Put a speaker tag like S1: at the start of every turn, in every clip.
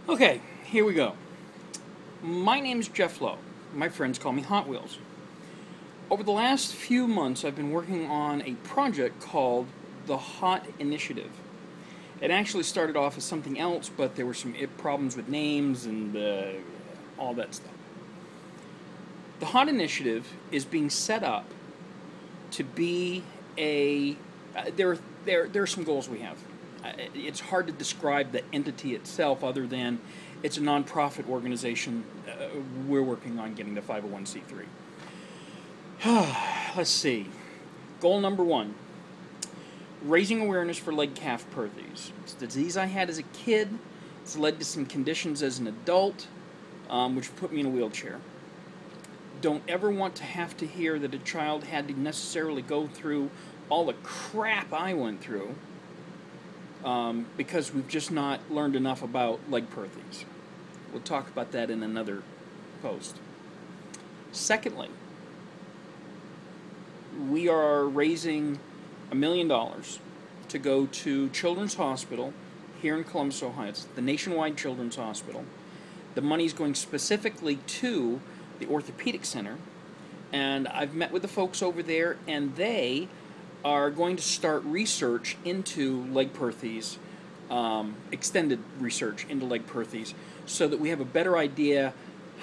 S1: Okay, here we go. My name's Jeff Lowe. My friends call me Hot Wheels. Over the last few months, I've been working on a project called the HAWT Initiative. It actually started off as something else, but there were some problems with names and all that stuff. The HAWT Initiative is being set up to be a. There are some goals we have. It's hard to describe the entity itself other than it's a nonprofit organization. We're working on getting the 501c3. Let's see. Goal number 1, raising awareness for leg-calf perthes. It's a disease I had as a kid. It's led to some conditions as an adult, which put me in a wheelchair. Don't ever want to have to hear that a child had to necessarily go through all the crap I went through, because we've just not learned enough about leg perthes. We'll talk about that in another post. Secondly, we are raising $1 million to go to Children's Hospital here in Columbus, Ohio. It's the nationwide Children's Hospital. The money is going specifically to the Orthopedic Center, and I've met with the folks over there, and they are going to start research into leg perthes, extended research into leg perthes, so that we have a better idea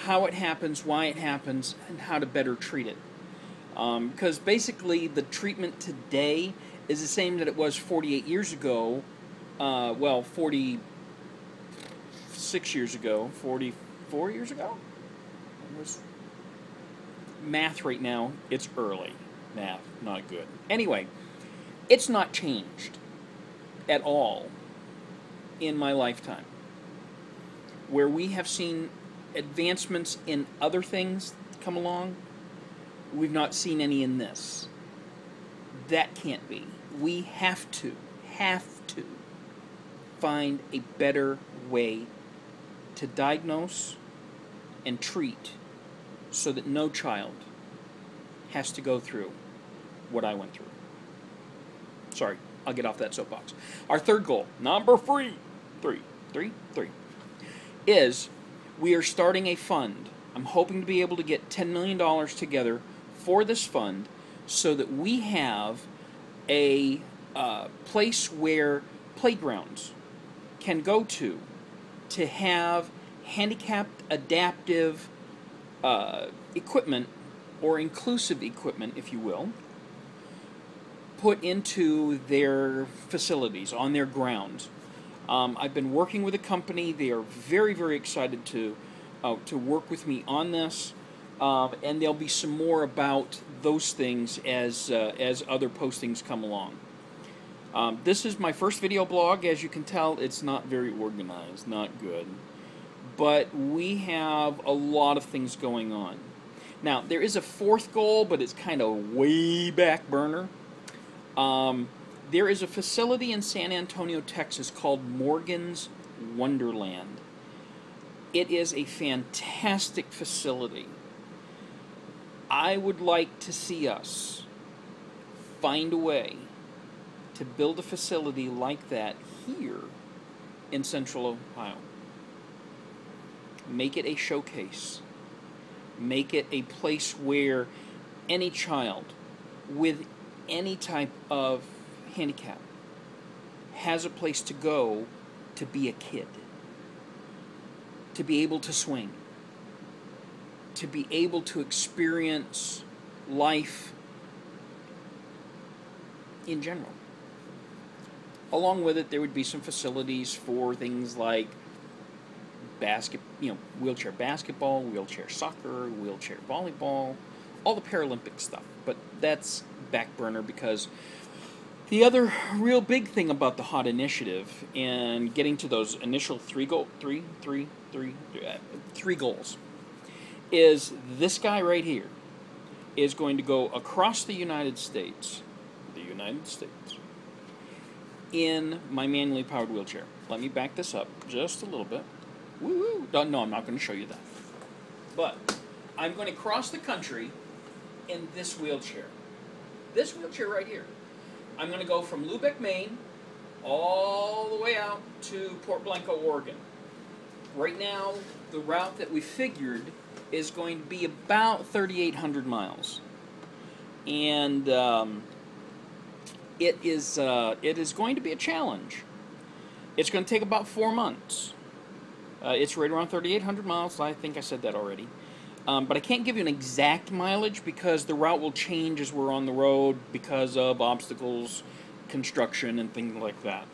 S1: how it happens, why it happens, and how to better treat it. Because basically the treatment today is the same that it was 48 years ago, 46 years ago, 44 years ago? Math right now, it's early. Math, not good. Anyway, it's not changed at all in my lifetime. Where we have seen advancements in other things come along, we've not seen any in this. That can't be. We have to find a better way to diagnose and treat so that no child has to go through what I went through. Sorry, I'll get off that soapbox. Our third goal, number three, is we are starting a fund. I'm hoping to be able to get $10 million together for this fund so that we have a place where playgrounds can go to have handicapped adaptive equipment, or inclusive equipment, if you will, put into their facilities, on their grounds. I've been working with a company. They are very, very excited to work with me on this, and there'll be some more about those things as other postings come along. This is my first video blog. As you can tell, it's not very organized, not good. But we have a lot of things going on. Now, there is a fourth goal, but it's kind of way back burner. There is a facility in San Antonio, Texas called Morgan's Wonderland. It is a fantastic facility. I would like to see us find a way to build a facility like that here in Central Ohio. Make it a showcase. Make it a place where any child with any type of handicap has a place to go to be a kid, to be able to swing, to be able to experience life in general. Along with it, there would be some facilities for things like wheelchair basketball, wheelchair soccer, wheelchair volleyball, all the Paralympic stuff. But that's back burner because the other real big thing about the HAWT Initiative and getting to those initial three goals is this guy right here is going to go across the United States, in my manually powered wheelchair. Let me back this up just a little bit. Woo-woo. No, I'm not going to show you that. But I'm going to cross the country in this wheelchair. This wheelchair right here. I'm going to go from Lubec, Maine, all the way out to Port Blanco, Oregon. Right now, the route that we figured is going to be about 3,800 miles. And it is going to be a challenge. It's going to take about 4 months. It's right around 3,800 miles. I think I said that already. But I can't give you an exact mileage because the route will change as we're on the road because of obstacles, construction, and things like that.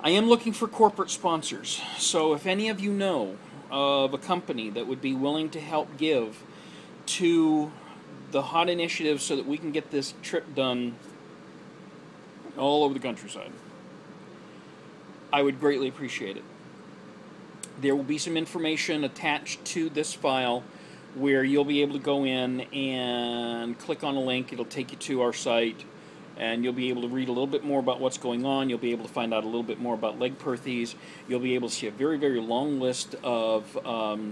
S1: I am looking for corporate sponsors. So if any of you know of a company that would be willing to help give to the HAWT initiative so that we can get this trip done all over the countryside, I would greatly appreciate it. There will be some information attached to this file where you'll be able to go in and click on a link. It'll take you to our site, and you'll be able to read a little bit more about what's going on. You'll be able to find out a little bit more about H.A.W.T. You'll be able to see a very, very long list of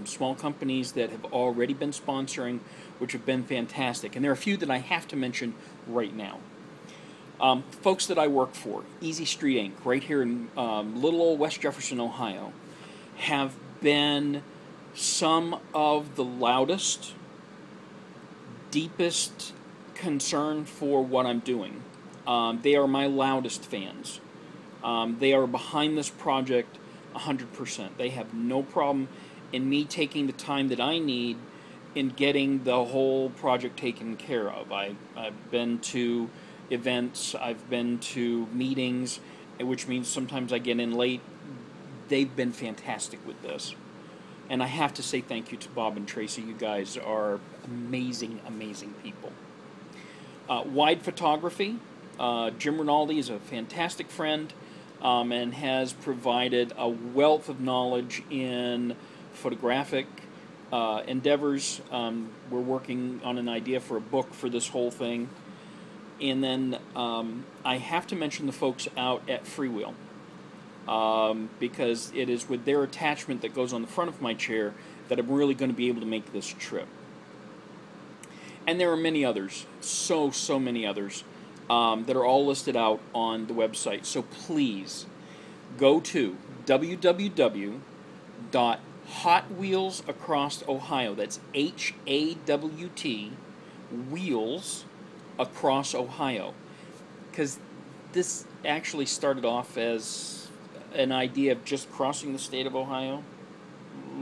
S1: small companies that have already been sponsoring, which have been fantastic. And there are a few that I have to mention right now. Folks that I work for, Easy Street Inc., right here in little old West Jefferson, Ohio, have been some of the loudest, deepest concern for what I'm doing. They are my loudest fans. They are behind this project 100%. They have no problem in me taking the time that I need in getting the whole project taken care of. I've been to events, I've been to meetings, which means sometimes I get in late. They've been fantastic with this. And I have to say thank you to Bob and Tracy. You guys are amazing, amazing people. Wide Photography. Jim Rinaldi is a fantastic friend and has provided a wealth of knowledge in photographic endeavors. We're working on an idea for a book for this whole thing. And then I have to mention the folks out at Freewheel. Because it is with their attachment that goes on the front of my chair that I'm really going to be able to make this trip. And there are many others, so many others, that are all listed out on the website. So please go to www.HOTWheelsAcrossOhio. That's H-A-W-T, Wheels Across Ohio. Because this actually started off as an idea of just crossing the state of Ohio.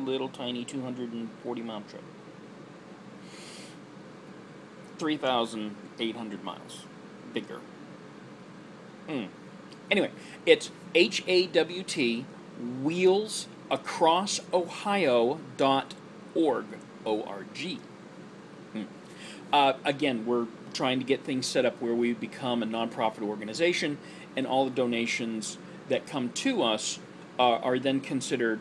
S1: Little tiny 240-mile trip. 3,800 miles. Bigger. Anyway, it's H-A-W-T, wheelsacrossohio.org. O-R-G. Again, we're trying to get things set up where we become a nonprofit organization, and all the donations that come to us are then considered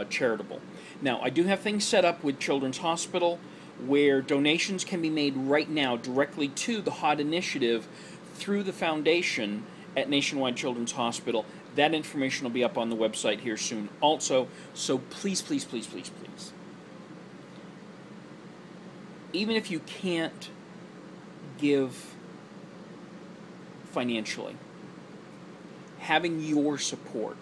S1: charitable. Now, I do have things set up with Children's Hospital where donations can be made right now directly to the HAWT initiative through the foundation at Nationwide Children's Hospital. That information will be up on the website here soon also, so please, please, please, please, please. Even if you can't give financially, having your support,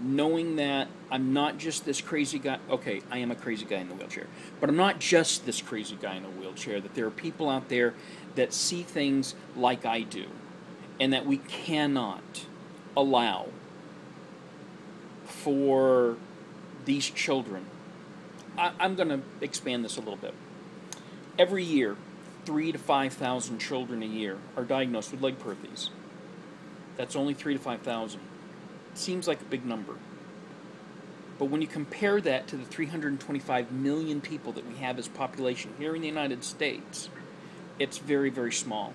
S1: knowing that I'm not just this crazy guy. Okay, I am a crazy guy in the wheelchair, but I'm not just this crazy guy in a wheelchair, that there are people out there that see things like I do, and that we cannot allow for these children. I'm going to expand this a little bit. Every year, 3,000 to 5,000 children a year are diagnosed with H.A.W.T. That's only 3,000 to 5,000. Seems like a big number. But when you compare that to the 325 million people that we have as population here in the United States, it's very, very small.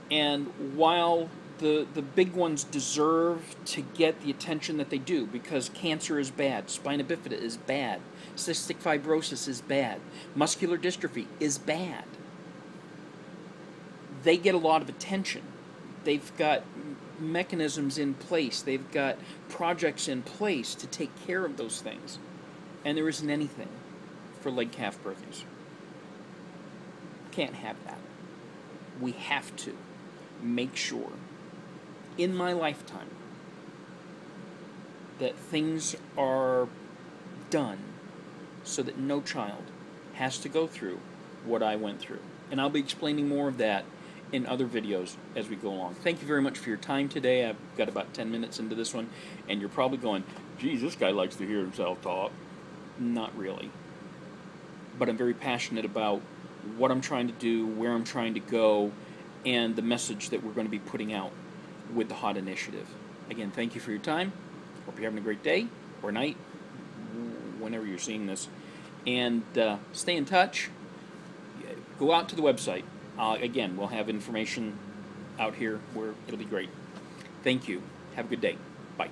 S1: And while the big ones deserve to get the attention that they do, because cancer is bad, spina bifida is bad, cystic fibrosis is bad, muscular dystrophy is bad, they get a lot of attention. They've got mechanisms in place, they've got projects in place to take care of those things, and there isn't anything for leg-calf birthings. Can't have that. We have to make sure in my lifetime that things are done so that no child has to go through what I went through. And I'll be explaining more of that in other videos as we go along. Thank you very much for your time today. I've got about 10 minutes into this one, and you're probably going, geez, this guy likes to hear himself talk. Not really. But I'm very passionate about what I'm trying to do, where I'm trying to go, and the message that we're going to be putting out with the HAWT initiative. Again, thank you for your time. Hope you're having a great day or night, whenever you're seeing this. And stay in touch. Go out to the website. Again, we'll have information out here where it'll be great. Thank you. Have a good day. Bye.